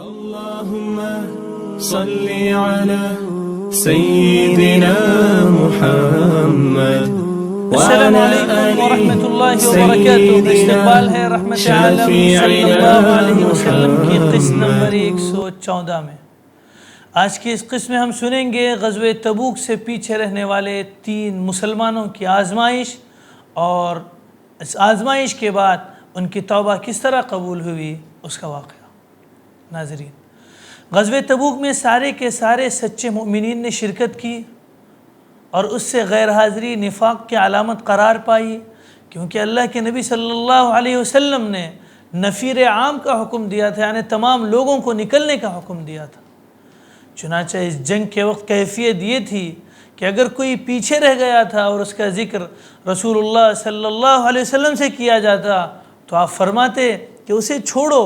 اللهم صل على سيدنا محمد السلام علیکم ورحمۃ اللہ وبرکاتہ۔ استقبال ہے رحمت عالم صلی اللہ علیہ وسلم کی قسط نمبر 114 میں۔ آج کی اس قسط میں ہم سنیں گے غزوہ تبوک سے پیچھے رہنے والے 3 مسلمانوں کی آزمائش، اور اس آزمائش کے بعد ان کی توبہ کس طرح قبول ہوئی اس کا واقعہ۔ ناظرین، غزوہ تبوک میں سارے کے سارے سچے مومنین نے شرکت کی، اور اس سے غیر حاضری نفاق کی علامت قرار پائی، کیونکہ اللہ کے نبی صلی اللہ علیہ وسلم نے نفیر عام کا حکم دیا تھا، یعنی تمام لوگوں کو نکلنے کا حکم دیا تھا۔ چنانچہ اس جنگ کے وقت کیفیت یہ تھی کہ اگر کوئی پیچھے رہ گیا تھا اور اس کا ذکر رسول اللہ صلی اللہ علیہ وسلم سے کیا جاتا تو آپ فرماتے کہ اسے چھوڑو،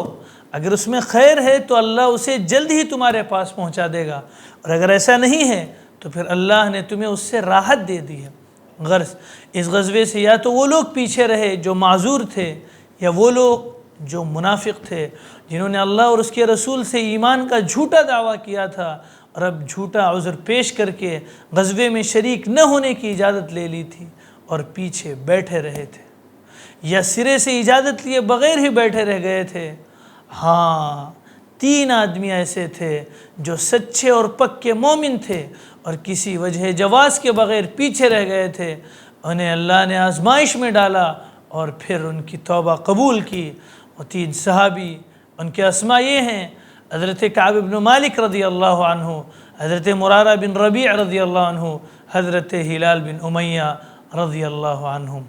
اگر اس میں خیر ہے تو اللہ اسے جلد ہی تمہارے پاس پہنچا دے گا، اور اگر ایسا نہیں ہے تو پھر اللہ نے تمہیں اس سے راحت دے دی ہے۔ غرض اس غزوے سے یا تو وہ لوگ پیچھے رہے جو معذور تھے، یا وہ لوگ جو منافق تھے جنہوں نے اللہ اور اس کے رسول سے ایمان کا جھوٹا دعویٰ کیا تھا، اور اب جھوٹا عذر پیش کر کے غزوے میں شریک نہ ہونے کی اجازت لے لی تھی اور پیچھے بیٹھے رہے تھے، یا سرے سے اجازت لیے بغیر ہی بیٹھے رہ گئے تھے۔ ہاں، 3 آدمی ایسے تھے جو سچے اور پکے مومن تھے اور کسی وجہ جواز کے بغیر پیچھے رہ گئے تھے۔ انہیں اللہ نے آزمائش میں ڈالا اور پھر ان کی توبہ قبول کی۔ وہ 3 صحابی، ان کے اسماء یہ ہیں: حضرت کعب بن مالک رضی اللہ عنہ، حضرت مرارہ بن ربیع رضی اللہ عنہ، حضرت ہلال بن امیہ رضی اللہ عنہ۔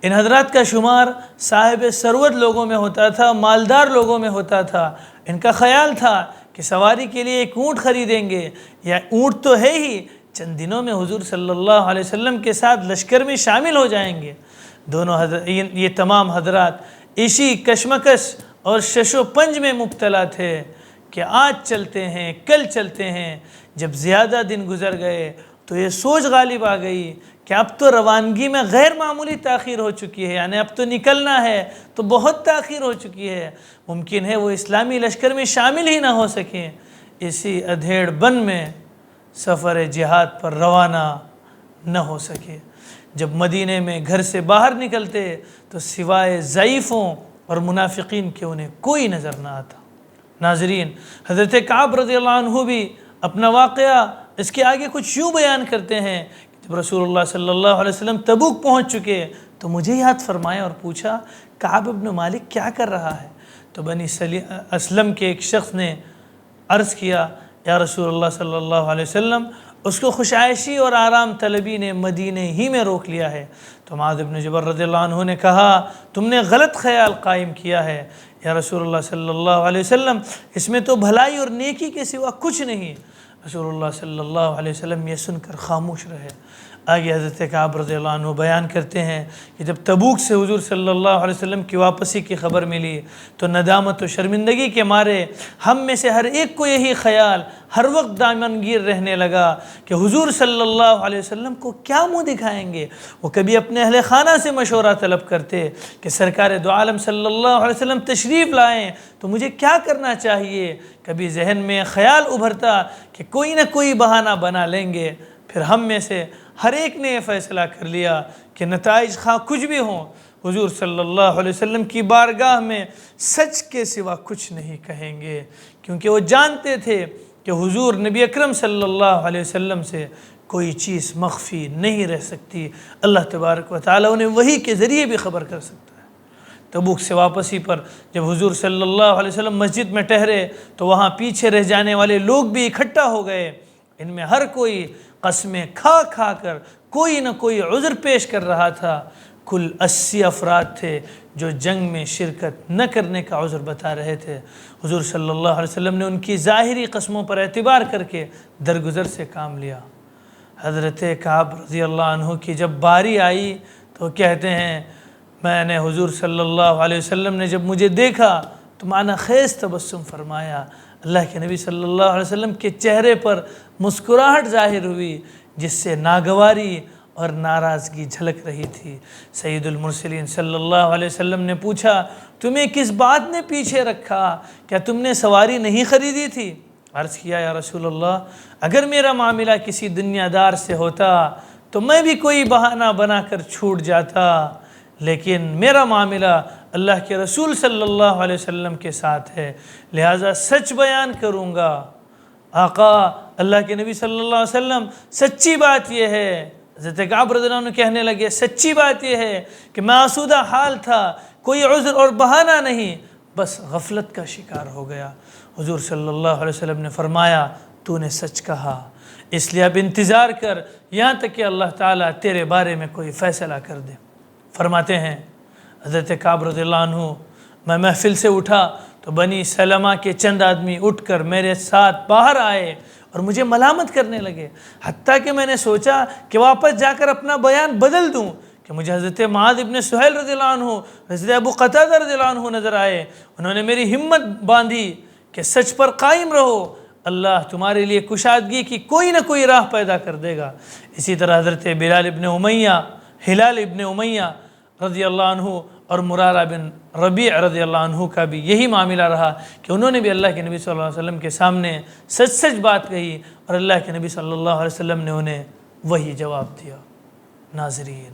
ان حضرات کا شمار صاحب ثروت لوگوں میں ہوتا تھا، مالدار لوگوں میں ہوتا تھا۔ ان کا خیال تھا کہ سواری کے لیے ایک اونٹ خریدیں گے، یا اونٹ تو ہے ہی، چند دنوں میں حضور صلی اللہ علیہ وسلم کے ساتھ لشکر میں شامل ہو جائیں گے۔ یہ تمام حضرات اسی کشمکش اور شش و پنج میں مبتلا تھے کہ آج چلتے ہیں، کل چلتے ہیں۔ جب زیادہ دن گزر گئے تو یہ سوچ غالب آ گئی کہ اب تو روانگی میں غیر معمولی تاخیر ہو چکی ہے، یعنی اب تو نکلنا ہے تو بہت تاخیر ہو چکی ہے، ممکن ہے وہ اسلامی لشکر میں شامل ہی نہ ہو سکیں۔ اسی ادھیڑ بن میں سفر جہاد پر روانہ نہ ہو سکے۔ جب مدینے میں گھر سے باہر نکلتے تو سوائے ضعیفوں اور منافقین کے انہیں کوئی نظر نہ آتا۔ ناظرین، حضرت کعب رضی اللہ عنہ بھی اپنا واقعہ اس کے آگے کچھ یوں بیان کرتے ہیں: جب رسول اللہ صلی اللہ علیہ وسلم تبوک پہنچ چکے تو مجھے یاد فرمایا اور پوچھا، کعب بن مالک کیا کر رہا ہے؟ تو بنی اسلم کے ایک شخص نے عرض کیا، یا رسول اللہ صلی اللہ علیہ وسلم، اس کو خوشائشی اور آرام طلبی نے مدینے ہی میں روک لیا ہے۔ تو معاذ بن جبل رضی اللہ عنہ نے کہا، تم نے غلط خیال قائم کیا ہے یا رسول اللہ صلی اللہ علیہ وسلم، اس میں تو بھلائی اور نیکی کے سوا کچھ نہیں۔ رسول اللہ صلی اللہ علیہ وسلم یہ سن کر خاموش رہے۔ آگے حضرت کعب رضی اللہ عنہ بیان کرتے ہیں کہ جب تبوک سے حضور صلی اللہ علیہ وسلم کی واپسی کی خبر ملی تو ندامت و شرمندگی کے مارے ہم میں سے ہر ایک کو یہی خیال ہر وقت دامنگیر رہنے لگا کہ حضور صلی اللہ علیہ وسلم کو کیا منہ دکھائیں گے۔ وہ کبھی اپنے اہل خانہ سے مشورہ طلب کرتے کہ سرکار دو عالم صلی اللہ علیہ وسلم تشریف لائیں تو مجھے کیا کرنا چاہیے۔ کبھی ذہن میں خیال ابھرتا کہ کوئی نہ کوئی بہانہ بنا لیں گے۔ پھر ہم میں سے ہر ایک نے یہ فیصلہ کر لیا کہ نتائج خواہ کچھ بھی ہوں، حضور صلی اللہ علیہ وسلم کی بارگاہ میں سچ کے سوا کچھ نہیں کہیں گے، کیونکہ وہ جانتے تھے کہ حضور نبی اکرم صلی اللہ علیہ وسلم سے کوئی چیز مخفی نہیں رہ سکتی۔ اللہ تبارک و تعالیٰ انہیں وحی کے ذریعے بھی خبر کر سکتا ہے۔ تبوک سے واپسی پر جب حضور صلی اللہ علیہ وسلم مسجد میں ٹھہرے تو وہاں پیچھے رہ جانے والے لوگ بھی اکٹھا ہو گئے۔ ان میں ہر کوئی قسمیں کھا کھا کر کوئی نہ کوئی عذر پیش کر رہا تھا۔ کل 80 افراد تھے جو جنگ میں شرکت نہ کرنے کا عذر بتا رہے تھے۔ حضور صلی اللہ علیہ وسلم نے ان کی ظاہری قسموں پر اعتبار کر کے درگزر سے کام لیا۔ حضرت کعب رضی اللہ عنہ کی جب باری آئی تو کہتے ہیں، میں نے حضور صلی اللہ علیہ وسلم نے جب مجھے دیکھا تو معنی خیز تبسم فرمایا۔ اللہ کے نبی صلی اللہ علیہ وسلم کے چہرے پر مسکراہٹ ظاہر ہوئی، جس سے ناگواری اور ناراضگی جھلک رہی تھی۔ سید المرسلین صلی اللہ علیہ وسلم نے پوچھا تمہیں کس بات نے پیچھے رکھا؟ کیا تم نے سواری نہیں خریدی تھی؟ عرض کیا یا رسول اللہ اگر میرا معاملہ کسی دنیا دار سے ہوتا تو میں بھی کوئی بہانہ بنا کر چھوٹ جاتا، لیکن میرا معاملہ اللہ کے رسول صلی اللہ علیہ وسلم کے ساتھ ہے، لہٰذا سچ بیان کروں گا۔ آقا اللہ کے نبی صلی اللہ علیہ وسلم سچی بات یہ ہے، حضرت کعب رضی اللہ عنہ کہنے لگے سچی بات یہ ہے کہ میں آسودہ حال تھا، کوئی عذر اور بہانہ نہیں، بس غفلت کا شکار ہو گیا۔ حضور صلی اللہ علیہ وسلم نے فرمایا تو نے سچ کہا، اس لیے اب انتظار کر یہاں تک کہ اللہ تعالیٰ تیرے بارے میں کوئی فیصلہ کر دے۔ فرماتے ہیں حضرت کعب رضی اللہ عنہ میں محفل سے اٹھا تو بنی سلمہ کے چند آدمی اٹھ کر میرے ساتھ باہر آئے اور مجھے ملامت کرنے لگے، حتیٰ کہ میں نے سوچا کہ واپس جا کر اپنا بیان بدل دوں کہ مجھے حضرت معاذ ابن سہیل رضی اللہ عنہ، حضرت ابو قتادہ رضی اللہ عنہ نظر آئے۔ انہوں نے میری ہمت باندھی کہ سچ پر قائم رہو، اللہ تمہارے لیے کشادگی کی کوئی نہ کوئی راہ پیدا کر دے گا۔ اسی طرح حضرت ہلال ابن امیہ رضی اللہ عنہ اور مرارہ بن ربیع رضی اللہ عنہ کا بھی یہی معاملہ رہا کہ انہوں نے بھی اللہ کے نبی صلی اللہ علیہ وسلم کے سامنے سچ بات کہی اور اللہ کے نبی صلی اللہ علیہ وسلم نے انہیں وہی جواب دیا۔ ناظرین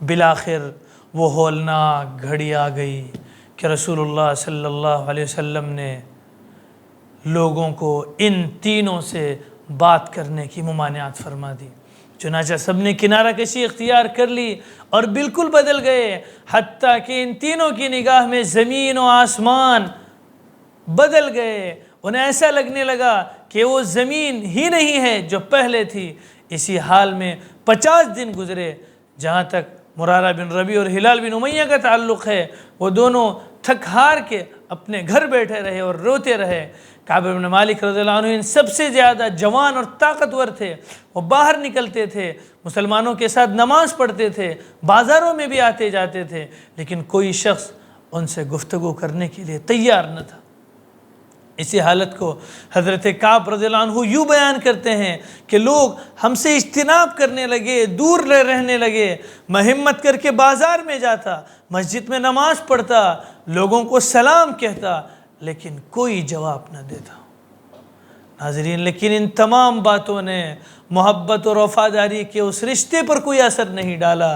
بالآخر وہ ہولناک گھڑی آ گئی کہ رسول اللہ صلی اللہ علیہ وسلم نے لوگوں کو ان تینوں سے بات کرنے کی ممانعت فرما دی۔ چنانچہ سب نے کنارہ کشی اختیار کر لی اور بالکل بدل گئے، حتیٰ کہ ان تینوں کی نگاہ میں زمین و آسمان بدل گئے۔ انہیں ایسا لگنے لگا کہ وہ زمین ہی نہیں ہے جو پہلے تھی۔ اسی حال میں 50 دن گزرے۔ جہاں تک مرارہ بن ربیع اور ہلال بن امیہ کا تعلق ہے، وہ دونوں تھک ہار کے اپنے گھر بیٹھے رہے اور روتے رہے۔ کعب بن مالک رضی اللہ عنہ ان سب سے زیادہ جوان اور طاقتور تھے، وہ باہر نکلتے تھے، مسلمانوں کے ساتھ نماز پڑھتے تھے، بازاروں میں بھی آتے جاتے تھے، لیکن کوئی شخص ان سے گفتگو کرنے کے لیے تیار نہ تھا۔ اسی حالت کو حضرت کعب رضی اللہ عنہ یوں بیان کرتے ہیں کہ لوگ ہم سے اجتناب کرنے لگے، دور رہنے لگے۔ میں ہمت کر کے بازار میں جاتا، مسجد میں نماز پڑھتا، لوگوں کو سلام کہتا، لیکن کوئی جواب نہ دیتا۔ ناظرین لیکن ان تمام باتوں نے محبت اور وفاداری کے اس رشتے پر کوئی اثر نہیں ڈالا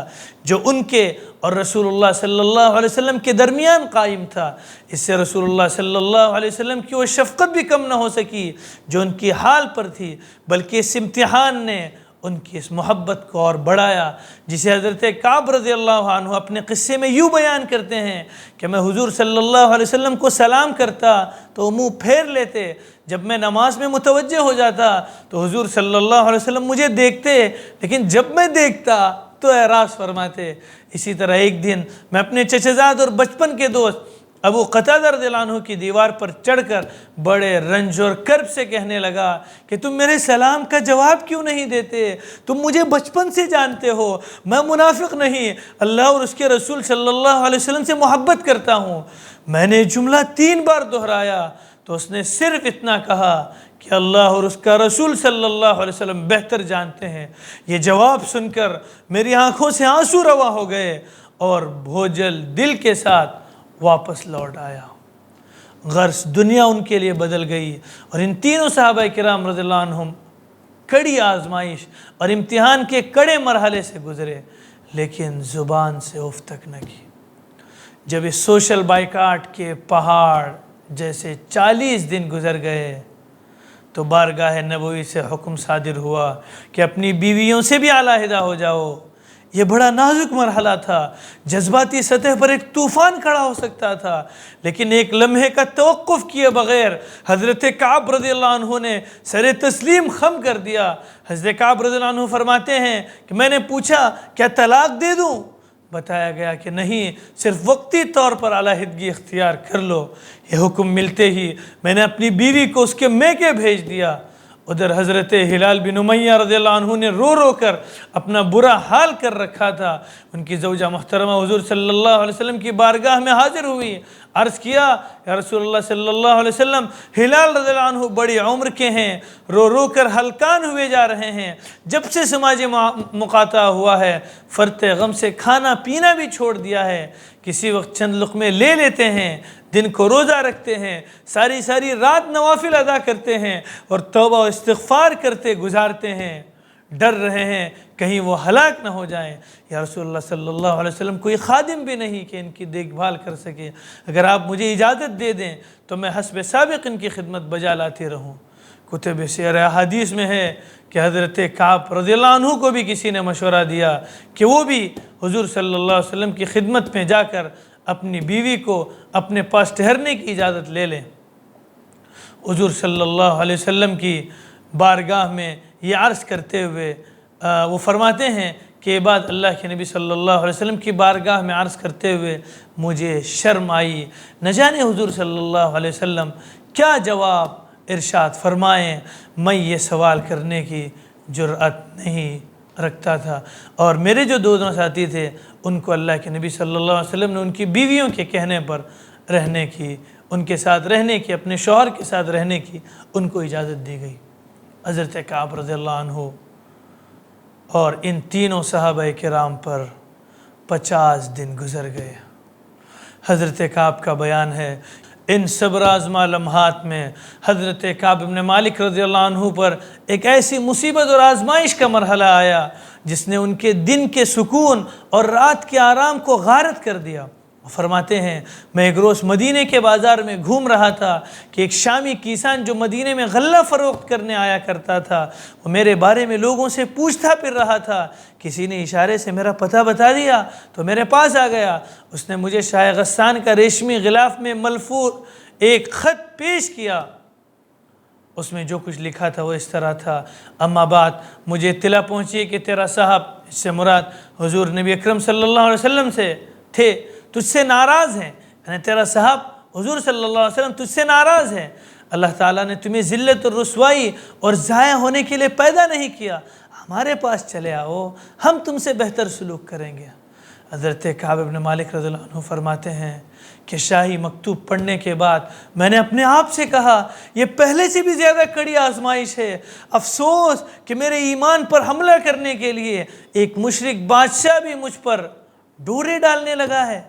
جو ان کے اور رسول اللہ صلی اللہ علیہ وسلم کے درمیان قائم تھا۔ اس سے رسول اللہ صلی اللہ علیہ وسلم کی وہ شفقت بھی کم نہ ہو سکی جو ان کی حال پر تھی، بلکہ اس امتحان نے ان کی اس محبت کو اور بڑھایا، جسے حضرت کعب رضی اللہ عنہ اپنے قصے میں یوں بیان کرتے ہیں کہ میں حضور صلی اللہ علیہ وسلم کو سلام کرتا تو وہ منہ پھیر لیتے، جب میں نماز میں متوجہ ہو جاتا تو حضور صلی اللہ علیہ وسلم مجھے دیکھتے، لیکن جب میں دیکھتا تو اعراض فرماتے۔ اسی طرح ایک دن میں اپنے چچزاد اور بچپن کے دوست ابو قتادہ رضی اللہ عنہ کی دیوار پر چڑھ کر بڑے رنج اور کرب سے کہنے لگا کہ تم میرے سلام کا جواب کیوں نہیں دیتے؟ تم مجھے بچپن سے جانتے ہو، میں منافق نہیں، اللہ اور اس کے رسول صلی اللہ علیہ وسلم سے محبت کرتا ہوں۔ میں نے جملہ 3 بار دہرایا تو اس نے صرف اتنا کہا کہ اللہ اور اس کا رسول صلی اللہ علیہ وسلم بہتر جانتے ہیں۔ یہ جواب سن کر میری آنکھوں سے آنسو روا ہو گئے اور بھوجل دل کے ساتھ واپس لوٹ آیا۔ غرض دنیا ان کے لیے بدل گئی اور ان تینوں صحابہ کرام رضی اللہ عنہم کڑی آزمائش اور امتحان کے کڑے مرحلے سے گزرے، لیکن زبان سے اف تک نہ کی۔ جب اس سوشل بائیکاٹ کے پہاڑ جیسے 40 دن گزر گئے تو بارگاہ نبوی سے حکم صادر ہوا کہ اپنی بیویوں سے بھی علیحدہ ہو جاؤ۔ یہ بڑا نازک مرحلہ تھا، جذباتی سطح پر ایک طوفان کھڑا ہو سکتا تھا، لیکن ایک لمحے کا توقف کیے بغیر حضرت کعب رضی اللہ عنہ نے سر تسلیم خم کر دیا۔ حضرت کعب رضی اللہ عنہ فرماتے ہیں کہ میں نے پوچھا کیا طلاق دے دوں؟ بتایا گیا کہ نہیں، صرف وقتی طور پر علیحدگی اختیار کر لو۔ یہ حکم ملتے ہی میں نے اپنی بیوی کو اس کے میکے بھیج دیا۔ ادھر حضرت ہلال بن امیہ رضی اللہ عنہ نے رو رو کر اپنا برا حال کر رکھا تھا۔ ان کی زوجہ محترمہ حضور صلی اللہ علیہ وسلم کی بارگاہ میں حاضر ہوئی، عرض کیا یا رسول اللہ صلی اللہ علیہ وسلم، ہلال رضی اللہ عنہ بڑی عمر کے ہیں، رو رو کر ہلکان ہوئے جا رہے ہیں، جب سے سماج مقاطعہ ہوا ہے فرط غم سے کھانا پینا بھی چھوڑ دیا ہے، کسی وقت چند لقمے لے لیتے ہیں، دن کو روزہ رکھتے ہیں، ساری ساری رات نوافل ادا کرتے ہیں اور توبہ و استغفار کرتے گزارتے ہیں، ڈر رہے ہیں کہیں وہ ہلاک نہ ہو جائیں۔ یا رسول اللہ صلی اللہ علیہ وسلم کوئی خادم بھی نہیں کہ ان کی دیکھ بھال کر سکے، اگر آپ مجھے اجازت دے دیں تو میں حسب سابق ان کی خدمت بجا لاتے رہوں۔ کتب سیر احادیث میں ہے کہ حضرت کعب رضی اللہ عنہ کو بھی کسی نے مشورہ دیا کہ وہ بھی حضور صلی اللہ علیہ وسلم کی خدمت میں جا کر اپنی بیوی کو اپنے پاس ٹھہرنے کی اجازت لے لیں۔ حضور صلی اللہ علیہ وسلم کی بارگاہ میں یہ عرض کرتے ہوئے وہ فرماتے ہیں کہ یہ بات اللہ کے نبی صلی اللہ علیہ وسلم کی بارگاہ میں عرض کرتے ہوئے مجھے شرم آئی، نہ جانے حضور صلی اللہ علیہ وسلم کیا جواب ارشاد فرمائیں، میں یہ سوال کرنے کی جرأت نہیں رکھتا تھا۔ اور میرے جو دونوں ساتھی تھے ان کو اللہ کے نبی صلی اللہ علیہ وسلم نے ان کی بیویوں کے کہنے پر رہنے کی، ان کے ساتھ رہنے کی، اپنے شوہر کے ساتھ رہنے کی ان کو اجازت دی گئی۔ حضرت کعب رضی اللہ عنہ اور ان تینوں صحابہ کرام پر 50 دن گزر گئے۔ حضرت کعب کا بیان ہے، ان صبر آزما لمحات میں حضرت کعب بن مالک رضی اللہ عنہ پر ایک ایسی مصیبت اور آزمائش کا مرحلہ آیا جس نے ان کے دن کے سکون اور رات کے آرام کو غارت کر دیا۔ فرماتے ہیں میں ایک روز مدینے کے بازار میں گھوم رہا تھا کہ ایک شامی کسان جو مدینے میں غلہ فروخت کرنے آیا کرتا تھا وہ میرے بارے میں لوگوں سے پوچھتا پھر رہا تھا۔ کسی نے اشارے سے میرا پتہ بتا دیا تو میرے پاس آ گیا، اس نے مجھے شاہ غسان کا ریشمی غلاف میں ملفوظ ایک خط پیش کیا، اس میں جو کچھ لکھا تھا وہ اس طرح تھا، اما بعد مجھے اطلاع پہنچی کہ تیرا صاحب، اس سے مراد حضور نبی اکرم صلی اللہ علیہ وسلم سے تھے، تجھ سے ناراض ہیں، یعنی تیرا صاحب حضور صلی اللہ علیہ وسلم تجھ سے ناراض ہیں، اللہ تعالیٰ نے تمہیں ذلت اور رسوائی اور ضائع ہونے کے لیے پیدا نہیں کیا، ہمارے پاس چلے آؤ، ہم تم سے بہتر سلوک کریں گے۔ حضرت کعب بن مالک رضی اللہ عنہ فرماتے ہیں کہ شاہی مکتوب پڑھنے کے بعد میں نے اپنے آپ سے کہا یہ پہلے سے بھی زیادہ کڑی آزمائش ہے، افسوس کہ میرے ایمان پر حملہ کرنے کے لیے ایک مشرک بادشاہ بھی مجھ پر ڈورے ڈالنے لگا ہے۔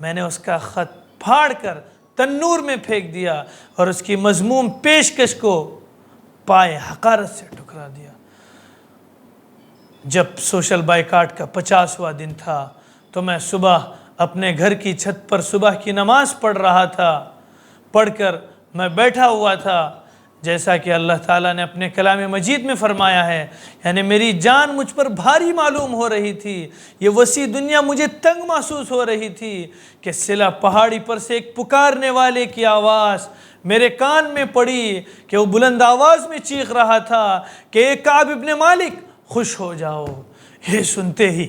میں نے اس کا خط پھاڑ کر تنور میں پھینک دیا اور اس کی مذموم پیشکش کو پائے حقارت سے ٹھکرا دیا۔ جب سوشل بائیکاٹ کا 50واں دن تھا تو میں صبح اپنے گھر کی چھت پر صبح کی نماز پڑھ رہا تھا، پڑھ کر میں بیٹھا ہوا تھا، جیسا کہ اللہ تعالیٰ نے اپنے کلام مجید میں فرمایا ہے، یعنی میری جان مجھ پر بھاری معلوم ہو رہی تھی، یہ وسیع دنیا مجھے تنگ محسوس ہو رہی تھی کہ صلہ پہاڑی پر سے ایک پکارنے والے کی آواز میرے کان میں پڑی کہ وہ بلند آواز میں چیخ رہا تھا کہ اے کعب ابن مالک خوش ہو جاؤ۔ یہ سنتے ہی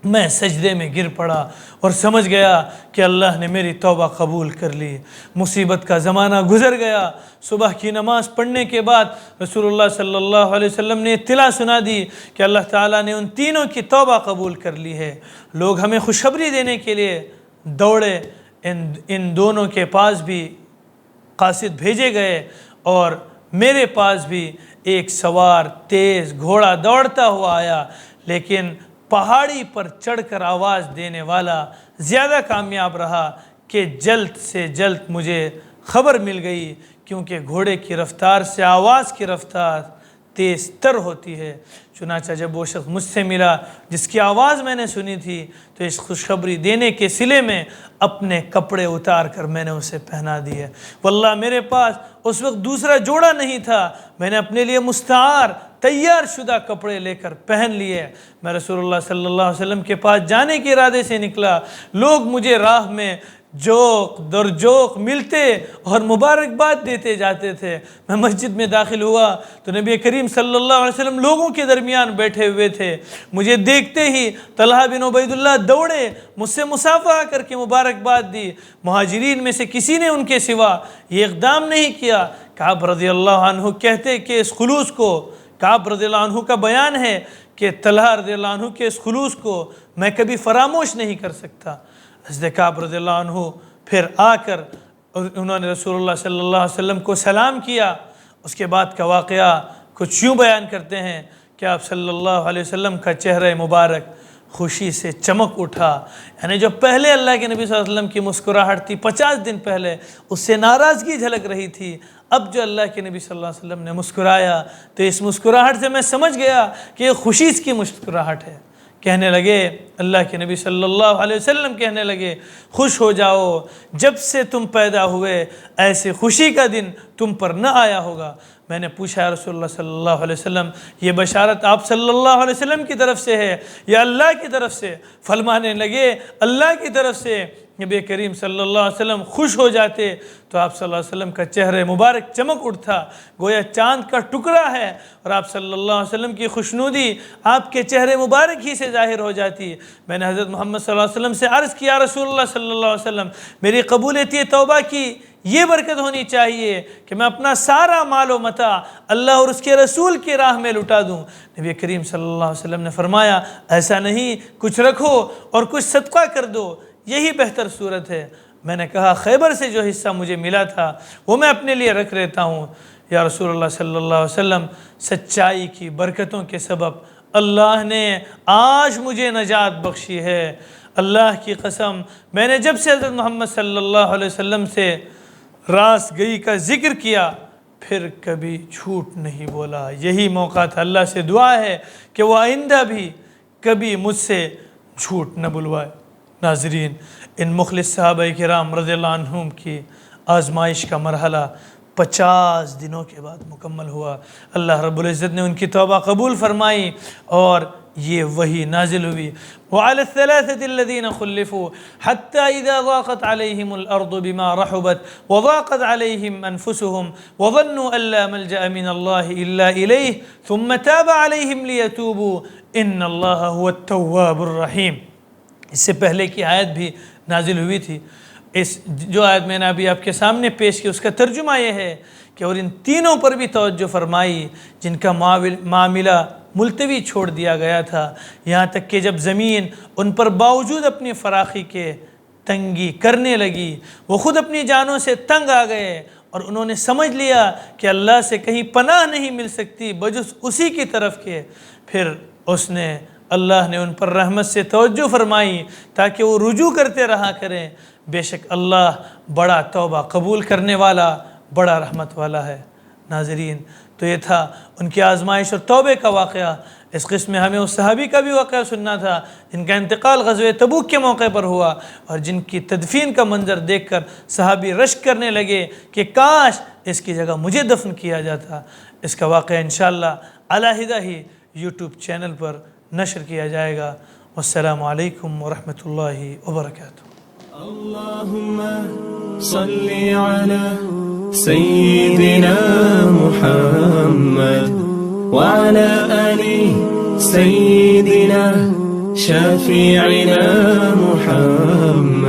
میں سجدے میں گر پڑا اور سمجھ گیا کہ اللہ نے میری توبہ قبول کر لی۔ مصیبت کا زمانہ گزر گیا۔ صبح کی نماز پڑھنے کے بعد رسول اللہ صلی اللہ علیہ وسلم نے اطلاع سنا دی کہ اللہ تعالیٰ نے ان تینوں کی توبہ قبول کر لی ہے۔ لوگ ہمیں خوشخبری دینے کے لیے دوڑے، ان دونوں کے پاس بھی قاصد بھیجے گئے اور میرے پاس بھی ایک سوار تیز گھوڑا دوڑتا ہوا آیا، لیکن پہاڑی پر چڑھ کر آواز دینے والا زیادہ کامیاب رہا کہ جلد سے جلد مجھے خبر مل گئی، کیونکہ گھوڑے کی رفتار سے آواز کی رفتار تیز تر ہوتی ہے۔ چنانچہ جب وہ شخص مجھ سے ملا جس کی آواز میں نے سنی تھی تو اس خوشخبری دینے کے صلے میں اپنے کپڑے اتار کر میں نے اسے پہنا دیے۔ واللہ میرے پاس اس وقت دوسرا جوڑا نہیں تھا، میں نے اپنے لیے مستعار تیار شدہ کپڑے لے کر پہن لیے۔ میں رسول اللہ صلی اللہ علیہ وسلم کے پاس جانے کے ارادے سے نکلا، لوگ مجھے راہ میں جوک در جوک ملتے اور مبارکباد دیتے جاتے تھے۔ میں مسجد میں داخل ہوا تو نبی کریم صلی اللہ علیہ وسلم لوگوں کے درمیان بیٹھے ہوئے تھے۔ مجھے دیکھتے ہی طلحہ بن عبید اللہ دوڑے، مجھ سے مصافحہ کر کے مبارکباد دی۔ مہاجرین میں سے کسی نے ان کے سوا یہ اقدام نہیں کیا کعب رضی اللہ عنہ کہتے کہ اس خلوص کو، کعب رضی اللہ عنہ کا بیان ہے کہ طلحہ رضی اللہ عنہ کے اس خلوص کو میں کبھی فراموش نہیں کر سکتا۔ حضرت کعب رضی اللہ عنہ پھر آ کر انہوں نے رسول اللہ صلی اللہ علیہ وسلم کو سلام کیا۔ اس کے بعد کا واقعہ کچھ یوں بیان کرتے ہیں کہ آپ صلی اللہ علیہ وسلم کا چہرہ مبارک خوشی سے چمک اٹھا، یعنی جو پہلے اللہ کے نبی صلی اللہ علیہ وسلم کی مسکراہٹ تھی 50 دن پہلے، اس سے ناراضگی جھلک رہی تھی، اب جو اللہ کے نبی صلی اللہ علیہ وسلم نے مسکرایا تو اس مسکراہٹ سے میں سمجھ گیا کہ یہ خوشی اس کی مسکراہٹ ہے۔ کہنے لگے اللہ کے نبی صلی اللہ علیہ وسلم کہنے لگے خوش ہو جاؤ، جب سے تم پیدا ہوئے ایسے خوشی کا دن تم پر نہ آیا ہوگا۔ میں نے پوچھا یا رسول اللہ صلی اللہ علیہ وسلم یہ بشارت آپ صلی اللہ علیہ وسلم کی طرف سے ہے یا اللہ کی طرف سے؟ فرمانے لگے اللہ کی طرف سے۔ نبی کریم صلی اللہ علیہ وسلم خوش ہو جاتے تو آپ صلی اللہ علیہ وسلم کا چہرہ مبارک چمک اٹھتا، گویا چاند کا ٹکڑا ہے، اور آپ صلی اللہ علیہ وسلم کی خوشنودی آپ کے چہرے مبارک ہی سے ظاہر ہو جاتی۔ میں نے حضرت محمد صلی اللہ علیہ وسلم سے عرض کیا رسول اللہ صلی اللہ علیہ وسلم میری قبولیت توبہ کی یہ برکت ہونی چاہیے کہ میں اپنا سارا مال و متاع اللہ اور اس کے رسول کی راہ میں لٹا دوں۔ نبی کریم صلی اللہ علیہ وسلم نے فرمایا ایسا نہیں، کچھ رکھو اور کچھ صدقہ کر دو، یہی بہتر صورت ہے۔ میں نے کہا خیبر سے جو حصہ مجھے ملا تھا وہ میں اپنے لیے رکھ لیتا ہوں۔ یا رسول اللہ صلی اللہ علیہ وسلم سچائی کی برکتوں کے سبب اللہ نے آج مجھے نجات بخشی ہے۔ اللہ کی قسم میں نے جب سے حضرت محمد صلی اللہ علیہ وسلم سے راست گئی کا ذکر کیا پھر کبھی جھوٹ نہیں بولا۔ یہی موقع تھا، اللہ سے دعا ہے کہ وہ آئندہ بھی کبھی مجھ سے جھوٹ نہ بلوائے۔ ناظرین، ان مخلص صحابہ کرام رضی اللہ عنہم کی آزمائش کا مرحلہ 50 دنوں کے بعد مکمل ہوا۔ اللہ رب العزت نے ان کی توبہ قبول فرمائی اور یہ وحی نازل ہوئی۔ وعلى الثلاثة الذين خلفوا حتى إذا ضاقت عليهم الأرض بما رحبت وضاقت عليهم أنفسهم وظنوا أن لا ملجأ من الله إلا إليه ثم تاب عليهم ليتوبوا إن الله هو التواب الرحيم۔ اس سے پہلے کی آیت بھی نازل ہوئی تھی۔ اس جو آیت میں نے ابھی آپ کے سامنے پیش کی اس کا ترجمہ یہ ہے کہ اور ان تینوں پر بھی توجہ فرمائی جن کا معاملہ ملتوی چھوڑ دیا گیا تھا، یہاں تک کہ جب زمین ان پر باوجود اپنی فراخی کے تنگی کرنے لگی، وہ خود اپنی جانوں سے تنگ آ گئے اور انہوں نے سمجھ لیا کہ اللہ سے کہیں پناہ نہیں مل سکتی بجز اسی کی طرف کے، پھر اللہ نے ان پر رحمت سے توجہ فرمائی تاکہ وہ رجوع کرتے رہا کریں۔ بے شک اللہ بڑا توبہ قبول کرنے والا، بڑا رحمت والا ہے۔ ناظرین، تو یہ تھا ان کی آزمائش اور توبے کا واقعہ۔ اس قسم میں ہمیں اس صحابی کا بھی واقعہ سننا تھا جن کا انتقال غزوہ تبوک کے موقع پر ہوا اور جن کی تدفین کا منظر دیکھ کر صحابی رشک کرنے لگے کہ کاش اس کی جگہ مجھے دفن کیا جاتا۔ اس کا واقعہ انشاءاللہ علیحدہ ہی یوٹیوب چینل پر نشر کیا جائے گا۔ والسلام علیکم ورحمۃ اللہ وبرکاتہ۔ اللهم صل على سيدنا محمد وعلى آل سيدنا شفيعنا محمد